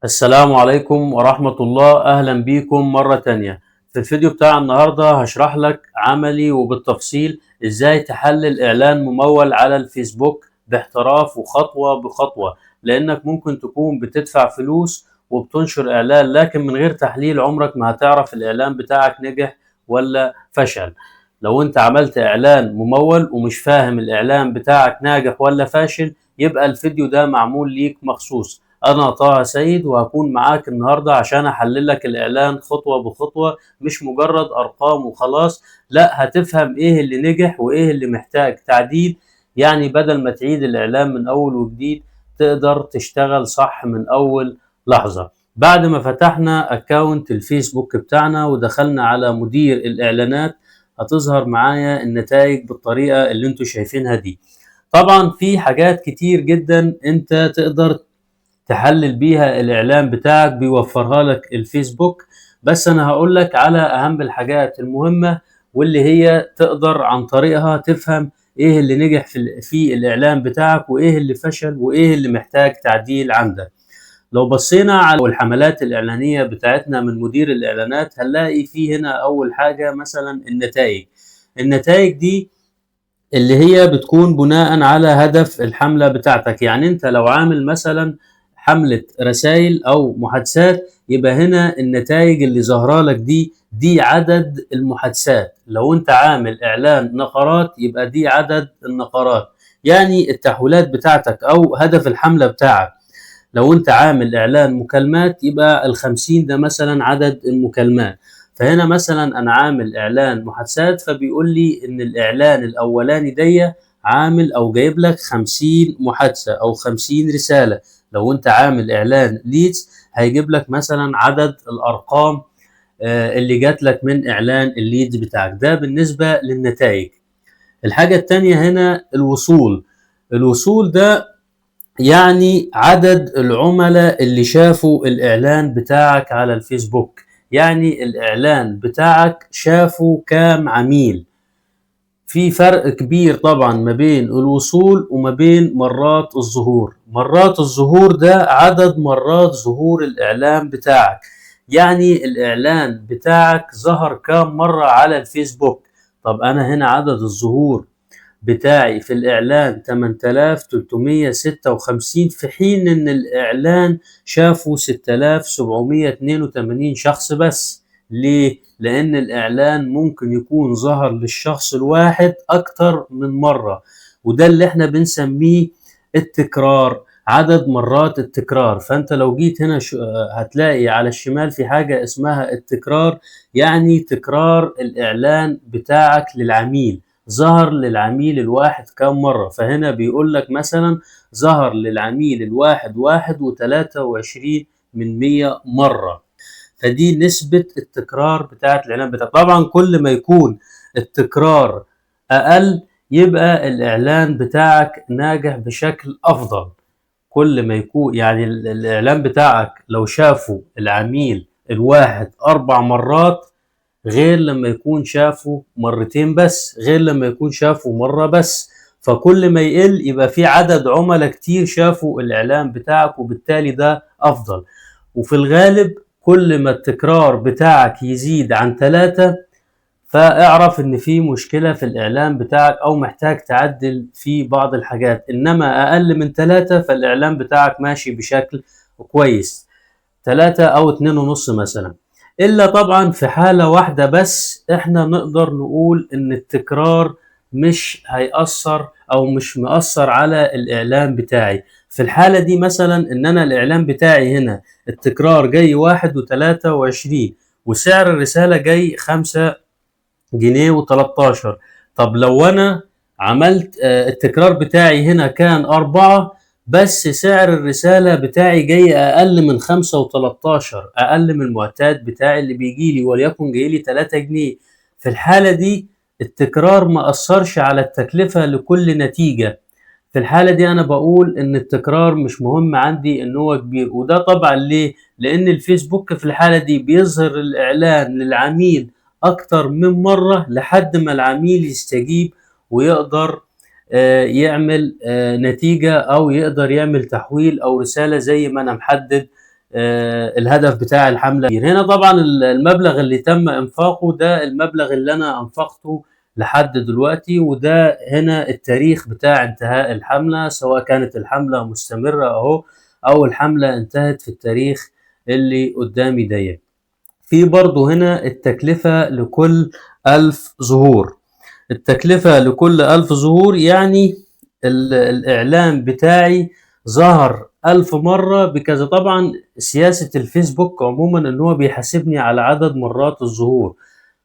السلام عليكم ورحمة الله. أهلا بيكم مرة تانية. في الفيديو بتاع النهاردة هشرح لك عملي وبالتفصيل إزاي تحلل إعلان ممول على الفيسبوك باحتراف وخطوة بخطوة، لأنك ممكن تكون بتدفع فلوس وبتنشر إعلان، لكن من غير تحليل عمرك ما هتعرف الإعلان بتاعك نجح ولا فشل. لو أنت عملت إعلان ممول ومش فاهم الإعلان بتاعك ناجح ولا فاشل، يبقى الفيديو ده معمول ليك مخصوص. أنا طه سيد وهكون معاك النهاردة عشان أحلل لك الإعلان خطوة بخطوة، مش مجرد أرقام وخلاص. لا، هتفهم إيه اللي نجح وإيه اللي محتاج تعديل، يعني بدل ما تعيد الإعلان من أول وجديد تقدر تشتغل صح من أول لحظة. بعد ما فتحنا أكاونت الفيسبوك بتاعنا ودخلنا على مدير الإعلانات، هتظهر معايا النتائج بالطريقة اللي انتوا شايفينها دي. طبعا في حاجات كتير جدا انت تقدر تحلل بيها الإعلان بتاعك، بيوفرها لك الفيسبوك، بس أنا هقول لك على أهم الحاجات المهمة واللي هي تقدر عن طريقها تفهم إيه اللي نجح في الإعلان بتاعك وإيه اللي فشل وإيه اللي محتاج تعديل عندك. لو بصينا على الحملات الإعلانية بتاعتنا من مدير الإعلانات هنلاقي في هنا أول حاجة مثلا النتائج دي اللي هي بتكون بناء على هدف الحملة بتاعتك. يعني انت لو عامل مثلا حملة رسائل او محادثات، يبقى هنا النتائج اللي ظاهرة لك دي عدد المحادثات. لو انت عامل اعلان نقرات يبقى دي عدد النقرات، يعني التحويلات بتاعتك او هدف الحملة بتاعك. لو انت عامل اعلان مكالمات يبقى ال50 ده مثلا عدد المكالمات. فهنا مثلا انا عامل اعلان محادثات، فبيقول لي ان الاعلان الاولاني دي عامل او جايب لك 50 محادثة او 50 رسالة. لو انت عامل اعلان ليدز هيجيب لك مثلا عدد الارقام اللي جات لك من اعلان الليدز بتاعك. ده بالنسبة للنتائج. الحاجة التانية هنا الوصول ده يعني عدد العملاء اللي شافوا الإعلان بتاعك على الفيسبوك، يعني الإعلان بتاعك شافوا كام عميل. في فرق كبير طبعا ما بين الوصول وما بين مرات الظهور. مرات الظهور ده عدد مرات ظهور الإعلان بتاعك، يعني الإعلان بتاعك ظهر كام مرة على الفيسبوك. طب أنا هنا عدد الظهور بتاعي في الإعلان 8356، في حين إن الإعلان شافوا 6782 شخص بس. ليه؟ لأن الإعلان ممكن يكون ظهر للشخص الواحد أكتر من مرة، وده اللي احنا بنسميه التكرار، عدد مرات التكرار. فأنت لو جيت هنا هتلاقي على الشمال في حاجة اسمها التكرار، يعني تكرار الإعلان بتاعك للعميل. ظهر للعميل الواحد كم مرة؟ فهنا بيقول لك مثلا ظهر للعميل الواحد 21 من 100 مرة. فدي نسبة التكرار بتاعت الإعلان بتاعك. طبعا كل ما يكون التكرار أقل يبقى الإعلان بتاعك ناجح بشكل أفضل. كل ما يكون يعني الإعلان بتاعك لو شافه العميل الواحد 4 مرات، غير لما يكون شافه مرتين بس، غير لما يكون شافه مرة بس. فكل ما يقل يبقى في عدد عملاء كتير شافوا الإعلان بتاعك، وبالتالي ده أفضل. وفي الغالب كل ما التكرار بتاعك يزيد عن 3، فاعرف ان في مشكلة في الإعلان بتاعك أو محتاج تعدل في بعض الحاجات. إنما أقل من 3 فالإعلان بتاعك ماشي بشكل كويس، 3 أو 2.5 مثلا. إلا طبعا في حالة واحدة بس احنا نقدر نقول إن التكرار مش هيأثر أو مش مؤثر على الإعلان بتاعي. في الحالة دي مثلا إن أنا الإعلان بتاعي هنا التكرار جاي 1.23 وسعر الرسالة جاي 5 جنيه و13. طب لو أنا عملت التكرار بتاعي هنا كان 4، بس سعر الرسالة بتاعي جاي أقل من 5 و13، أقل من المعتاد بتاعي اللي بيجيلي، وليكن جايلي 3 جنيه. في الحالة دي التكرار ما أثرش على التكلفة لكل نتيجة. في الحالة دي أنا بقول إن التكرار مش مهم عندي إن هو كبير. وده طبعا ليه؟ لأن الفيسبوك في الحالة دي بيظهر الإعلان للعميل أكتر من مرة لحد ما العميل يستجيب ويقدر يعمل نتيجة أو يقدر يعمل تحويل أو رسالة زي ما أنا محدد الهدف بتاع الحملة. هنا طبعا المبلغ اللي تم إنفاقه ده المبلغ اللي أنا أنفقته لحد دلوقتي، وده هنا التاريخ بتاع انتهاء الحملة، سواء كانت الحملة مستمرة أهو أو الحملة انتهت في التاريخ اللي قدامي ديت. في برضه هنا التكلفة لكل 1000 ظهور. التكلفة لكل 1000 ظهور يعني الإعلان بتاعي ظهر 1000 مرة بكذا. طبعا سياسة الفيسبوك عموما إن هو بيحاسبني على عدد مرات الظهور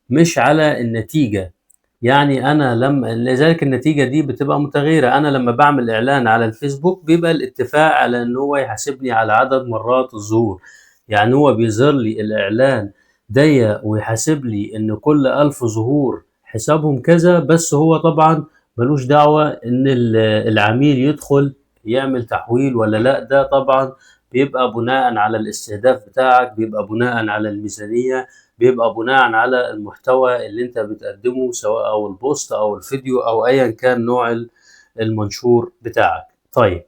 مش على النتيجة. يعني أنا لذلك النتيجة دي بتبقى متغيرة. أنا لما بعمل إعلان على الفيسبوك بيبقى الاتفاق على إن هو يحاسبني على عدد مرات الظهور. يعني هو بيظهر لي الإعلان دي ويحاسب لي إن كل 1000 ظهور حسابهم كذا، بس هو طبعا ملوش دعوة إن العميل يدخل يعمل تحويل ولا لأ. ده طبعا بيبقى بناء على الاستهداف بتاعك، بيبقى بناء على الميزانية، بيبقى بناء على المحتوى اللي انت بتقدمه، سواء او البوست او الفيديو او ايا كان نوع المنشور بتاعك. طيب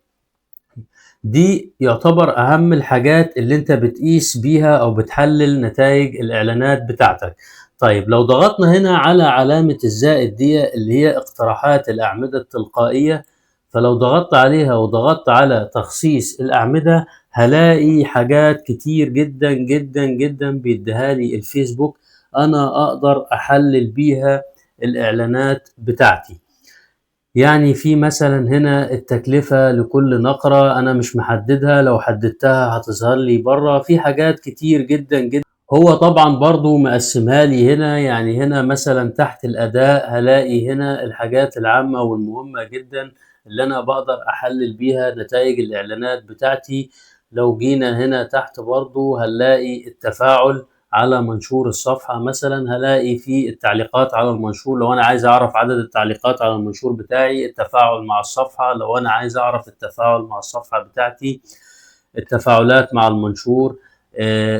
دي يعتبر اهم الحاجات اللي انت بتقيس بيها او بتحلل نتائج الاعلانات بتاعتك. طيب لو ضغطنا هنا على علامة الزائد دي اللي هي اقتراحات الاعمدة التلقائية، فلو ضغطت عليها وضغطت على تخصيص الاعمدة هلاقي حاجات كتير جدا جدا جدا بيديها لي الفيسبوك انا اقدر احلل بيها الاعلانات بتاعتي. يعني في مثلا هنا التكلفة لكل نقرة أنا مش محددها، لو حددتها هتظهر لي بره. في حاجات كتير جدا جدا هو طبعا برضو مقسمها لي هنا. يعني هنا مثلا تحت الأداء هلاقي هنا الحاجات العامة والمهمة جدا اللي أنا بقدر أحلل بيها نتائج الإعلانات بتاعتي. لو جينا هنا تحت برضو هنلاقي التفاعل على منشور الصفحة. مثلا هلاقي في التعليقات على المنشور، لو أنا عايز أعرف عدد التعليقات على المنشور بتاعي. التفاعل مع الصفحة، لو أنا عايز أعرف التفاعل مع الصفحة بتاعتي. التفاعلات مع المنشور،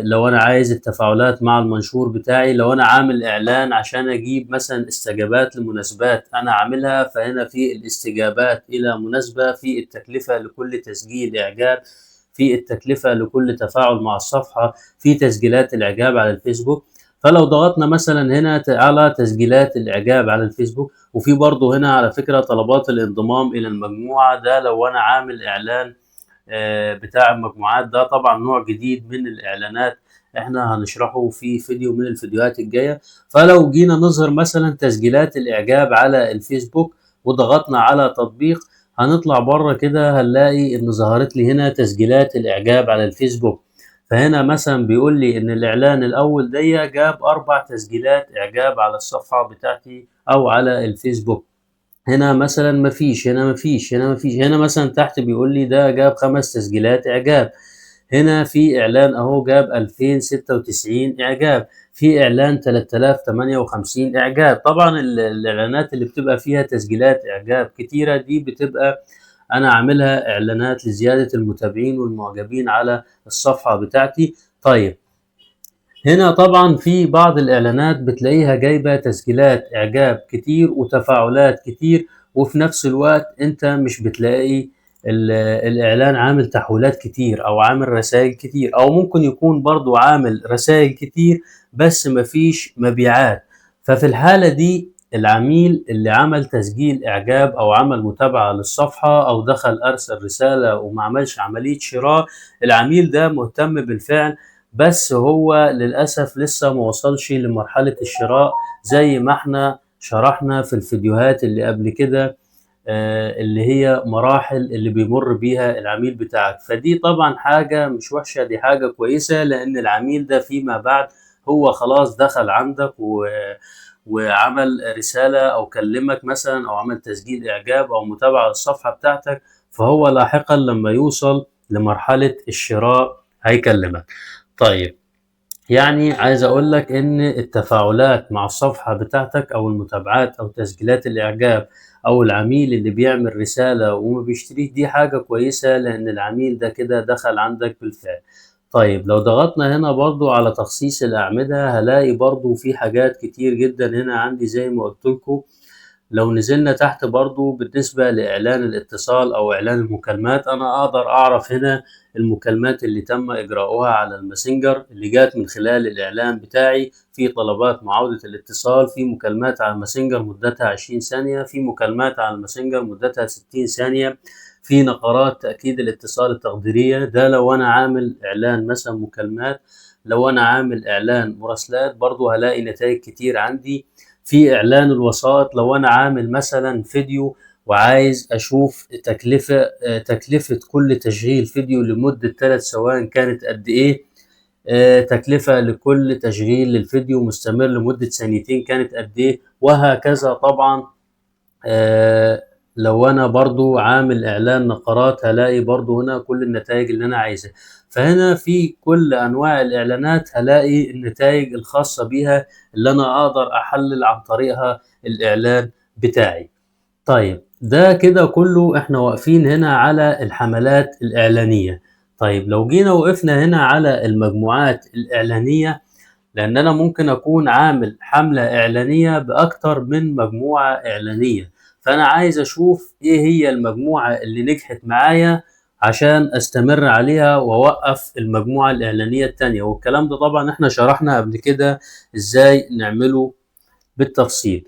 لو أنا عايز التفاعلات مع المنشور بتاعي. لو أنا عامل إعلان عشان أجيب مثلا استجابات لمناسبات أنا عاملها، فهنا في الاستجابات إلى مناسبة، في التكلفة لكل تسجيل إعجاب، في التكلفة لكل تفاعل مع الصفحة، في تسجيلات الإعجاب على الفيسبوك. فلو ضغطنا مثلا هنا على تسجيلات الإعجاب على الفيسبوك، وفي برضه هنا على فكرة طلبات الانضمام إلى المجموعة، ده لو أنا عامل إعلان بتاع المجموعات. ده طبعا نوع جديد من الإعلانات احنا هنشرحه في فيديو من الفيديوهات الجاية. فلو جينا نظهر مثلا تسجيلات الإعجاب على الفيسبوك وضغطنا على تطبيق، هنطلع بره كده هنلاقي ان ظهرت لي هنا تسجيلات الاعجاب على الفيسبوك. فهنا مثلا بيقول لي ان الاعلان الاول دي جاب 4 تسجيلات اعجاب على الصفحة بتاعتي او على الفيسبوك. هنا مثلا مفيش، هنا مفيش، هنا مفيش. هنا مثلا تحت بيقول لي ده جاب 5 تسجيلات اعجاب. هنا في اعلان اهو جاب 2096 اعجاب، في اعلان 3058 اعجاب. طبعا الاعلانات اللي بتبقى فيها تسجيلات اعجاب كتيرة دي بتبقى انا عاملها اعلانات لزيادة المتابعين والمعجبين على الصفحة بتاعتي. طيب هنا طبعا في بعض الاعلانات بتلاقيها جايبة تسجيلات اعجاب كتير وتفاعلات كتير، وفي نفس الوقت انت مش بتلاقي الاعلان عامل تحويلات كتير او عامل رسائل كتير، او ممكن يكون برضو عامل رسائل كتير بس مفيش مبيعات. ففي الحالة دي العميل اللي عمل تسجيل اعجاب او عمل متابعة للصفحة او دخل ارسل رسالة وما عملش عملية شراء، العميل ده مهتم بالفعل بس هو للأسف لسه ما وصلش لمرحلة الشراء زي ما احنا شرحنا في الفيديوهات اللي قبل كده، اللي هي مراحل اللي بيمر بيها العميل بتاعك. فدي طبعا حاجة مش وحشة، دي حاجة كويسة، لأن العميل ده فيما بعد هو خلاص دخل عندك وعمل رسالة أو كلمك مثلا أو عمل تسجيل إعجاب أو متابعة للصفحة بتاعتك، فهو لاحقا لما يوصل لمرحلة الشراء هيكلمك. طيب يعني عايز اقول لك ان التفاعلات مع الصفحة بتاعتك او المتابعات او تسجيلات الاعجاب او العميل اللي بيعمل رسالة وما بيشتريش، دي حاجة كويسة لان العميل ده كده دخل عندك بالفعل. طيب لو ضغطنا هنا برضو على تخصيص الاعمدة هلاقي برضو في حاجات كتير جدا هنا عندي زي ما قلت لكم. لو نزلنا تحت برضو بالنسبة لإعلان الاتصال أو إعلان المكالمات، أنا أقدر أعرف هنا المكالمات اللي تم إجراؤها على الماسنجر اللي جات من خلال الإعلان بتاعي. في طلبات معاودة الاتصال، في مكالمات على الماسنجر مدتها 20 ثانية، في مكالمات على الماسنجر مدتها 60 ثانية، في نقرات تأكيد الاتصال التقديرية. ده لو أنا عامل إعلان مثلا مكالمات. لو أنا عامل إعلان مراسلات برضو هلاقي نتائج كتير عندي. في إعلان الوسائط، لو أنا عامل مثلا فيديو وعايز أشوف تكلفة كل تشغيل فيديو لمدة 3 ثوان كانت قد إيه، تكلفة لكل تشغيل للفيديو مستمر لمدة 2 ثانية كانت قد إيه، وهكذا. طبعا لو انا برضو عامل اعلان نقرات هلاقي برضو هنا كل النتائج اللي انا عايزها. فهنا في كل انواع الاعلانات هلاقي النتائج الخاصة بيها اللي انا اقدر احلل عن طريقها الاعلان بتاعي. طيب ده كده كله احنا واقفين هنا على الحملات الاعلانية. طيب لو جينا وقفنا هنا على المجموعات الاعلانية، لان انا ممكن اكون عامل حملة اعلانية باكتر من مجموعة اعلانية، فانا عايز اشوف ايه هي المجموعة اللي نجحت معايا عشان استمر عليها واوقف المجموعة الاعلانية التانية. والكلام ده طبعا احنا شرحنا قبل كده ازاي نعمله بالتفصيل.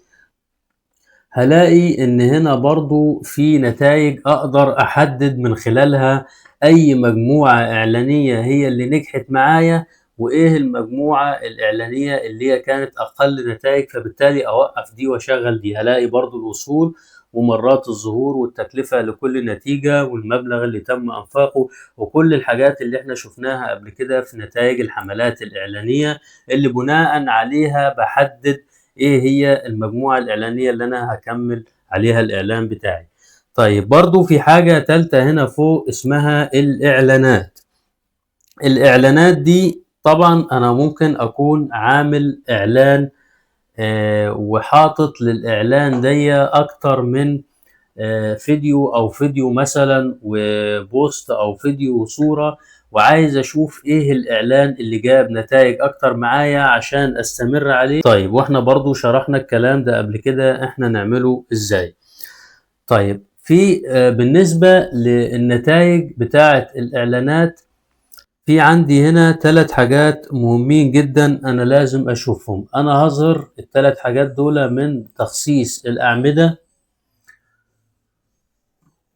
هلاقي ان هنا برضو في نتائج اقدر احدد من خلالها اي مجموعة اعلانية هي اللي نجحت معايا، وايه المجموعة الاعلانية اللي هي كانت اقل نتائج، فبالتالي اوقف دي واشغل دي. هلاقي برضو الوصول ومرات الظهور والتكلفة لكل نتيجة والمبلغ اللي تم انفاقه، وكل الحاجات اللي احنا شفناها قبل كده في نتائج الحملات الاعلانية اللي بناء عليها بحدد ايه هي المجموعة الاعلانية اللي انا هكمل عليها الاعلان بتاعي. طيب برضو في حاجة تالتة هنا فوق اسمها الاعلانات. الاعلانات دي طبعا انا ممكن اكون عامل اعلان وحاطط للاعلان دي اكتر من فيديو او فيديو مثلا وبوست او فيديو وصورة، وعايز اشوف ايه الاعلان اللي جاب نتائج اكتر معايا عشان استمر عليه. طيب واحنا برضو شرحنا الكلام ده قبل كده احنا نعمله ازاي. طيب في بالنسبة للنتائج بتاعة الاعلانات، في عندي هنا 3 حاجات مهمين جدا انا لازم اشوفهم. انا هظهر ال3 حاجات دول من تخصيص الاعمدة،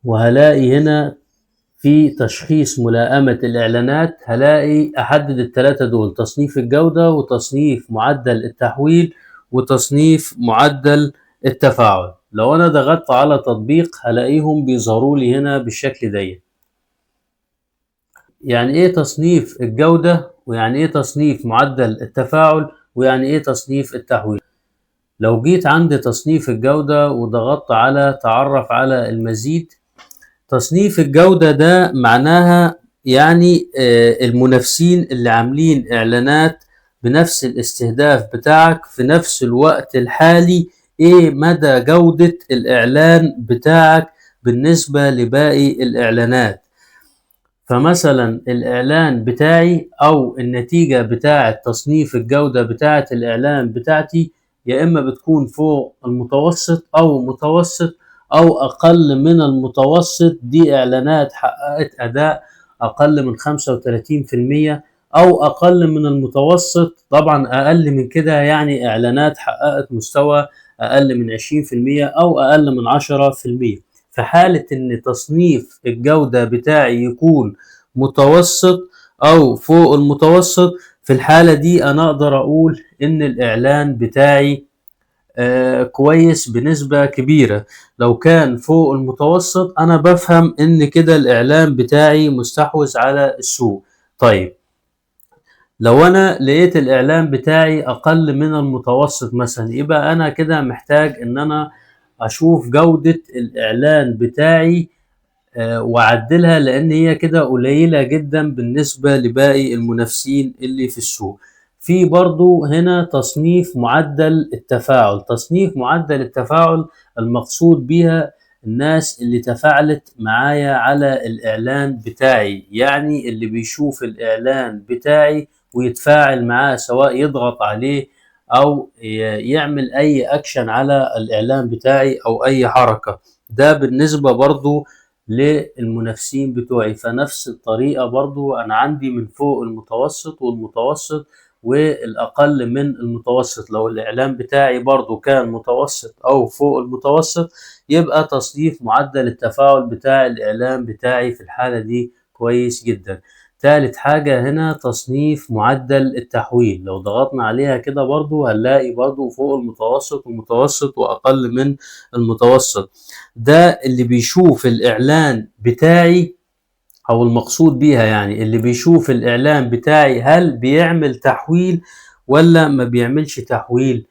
وهلاقي هنا في تشخيص ملائمة الإعلانات هلاقي أحدد ال3 دول: تصنيف الجودة، وتصنيف معدل التحويل، وتصنيف معدل التفاعل. لو أنا ضغطت على تطبيق هلاقيهم بيظهروا لي هنا بالشكل ده. يعني إيه تصنيف الجودة، ويعني إيه تصنيف معدل التفاعل، ويعني إيه تصنيف التحويل. لو جيت عند تصنيف الجودة وضغطت على تعرف على المزيد، تصنيف الجودة ده معناها يعني المنافسين اللي عاملين إعلانات بنفس الاستهداف بتاعك في نفس الوقت الحالي، إيه مدى جودة الإعلان بتاعك بالنسبة لباقي الإعلانات. فمثلا الإعلان بتاعي أو النتيجة بتاعة تصنيف الجودة بتاعة الإعلان بتاعتي يا إما بتكون فوق المتوسط أو متوسط أو أقل من المتوسط. دي إعلانات حققت أداء أقل من 35%، أو أقل من المتوسط طبعا أقل من كده يعني إعلانات حققت مستوى أقل من 20% أو أقل من 10%. في حالة إن تصنيف الجودة بتاعي يكون متوسط أو فوق المتوسط، في الحالة دي أنا أقدر أقول إن الإعلان بتاعي كويس بنسبة كبيرة. لو كان فوق المتوسط أنا بفهم إن كده الإعلان بتاعي مستحوذ على السوق. طيب لو أنا لقيت الإعلان بتاعي أقل من المتوسط مثلا، يبقى أنا كده محتاج إن أنا أشوف جودة الإعلان بتاعي واعدلها، لان هي كده قليلة جدا بالنسبة لباقي المنافسين اللي في السوق. في برضو هنا تصنيف معدل التفاعل. تصنيف معدل التفاعل المقصود بيها الناس اللي تفاعلت معايا على الاعلان بتاعي، يعني اللي بيشوف الاعلان بتاعي ويتفاعل معاه، سواء يضغط عليه او يعمل اي اكشن على الاعلان بتاعي او اي حركة. ده بالنسبة برضو للمنافسين بتوعي. فنفس الطريقة برضو انا عندي من فوق المتوسط والمتوسط والاقل من المتوسط. لو الاعلان بتاعي برضو كان متوسط او فوق المتوسط، يبقى تصنيف معدل التفاعل بتاع الاعلان بتاعي في الحالة دي كويس جدا. تالت حاجة هنا تصنيف معدل التحويل. لو ضغطنا عليها كده برضو هنلاقي برضو فوق المتوسط ومتوسط وأقل من المتوسط. ده اللي بيشوف الإعلان بتاعي، أو المقصود بيها يعني اللي بيشوف الإعلان بتاعي هل بيعمل تحويل ولا ما بيعملش تحويل.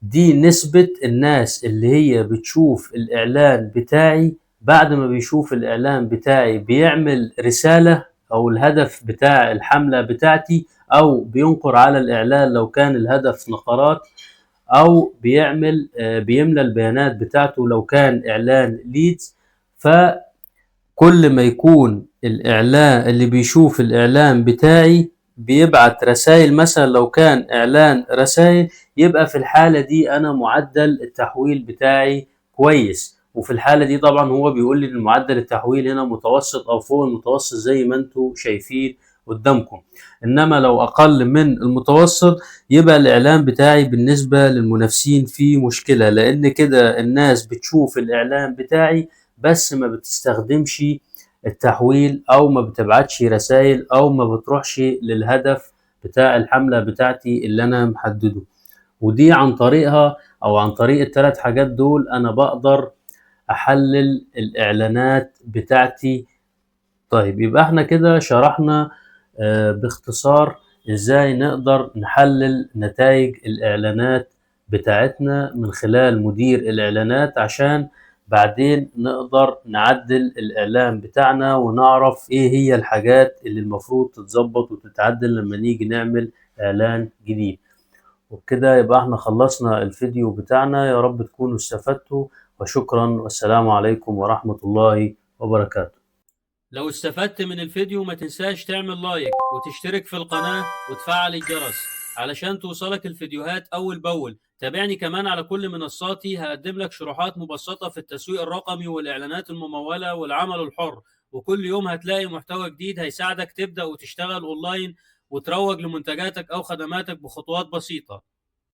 دي نسبة الناس اللي هي بتشوف الإعلان بتاعي بعد ما بيشوف الإعلان بتاعي بيعمل رسالة أو الهدف بتاع الحملة بتاعتي، أو بينقر على الإعلان لو كان الهدف نقرات، أو بيملى البيانات بتاعته لو كان إعلان ليدز. كل ما يكون الإعلان اللي بيشوف الإعلان بتاعي بيبعت رسائل، مثلا لو كان إعلان رسائل، يبقى في الحالة دي أنا معدل التحويل بتاعي كويس. وفي الحالة دي طبعا هو بيقول لي إن معدل التحويل هنا متوسط أو فوق المتوسط زي ما انتم شايفين قدامكم. إنما لو أقل من المتوسط يبقى الإعلان بتاعي بالنسبة للمنافسين فيه مشكلة، لأن كده الناس بتشوف الإعلان بتاعي بس ما بتستخدمش التحويل، او ما بتبعتش رسائل، او ما بتروحش للهدف بتاع الحملة بتاعتي اللي انا محدده. ودي عن طريقها او عن طريق الثلاث حاجات دول انا بقدر احلل الاعلانات بتاعتي. طيب يبقى احنا كده شرحنا باختصار ازاي نقدر نحلل نتائج الاعلانات بتاعتنا من خلال مدير الاعلانات، عشان بعدين نقدر نعدل الاعلان بتاعنا ونعرف ايه هي الحاجات اللي المفروض تتظبط وتتعدل لما نيجي نعمل اعلان جديد. وبكده يبقى احنا خلصنا الفيديو بتاعنا. يا رب تكونوا استفدتوا، وشكرا والسلام عليكم ورحمة الله وبركاته. لو استفدت من الفيديو ما تنساش تعمل لايك وتشترك في القناة وتفعل الجرس علشان توصلك الفيديوهات أول بأول. تابعني كمان على كل منصاتي، هقدم لك شروحات مبسطة في التسويق الرقمي والإعلانات الممولة والعمل الحر. وكل يوم هتلاقي محتوى جديد هيساعدك تبدأ وتشتغل أونلاين وتروج لمنتجاتك أو خدماتك بخطوات بسيطة.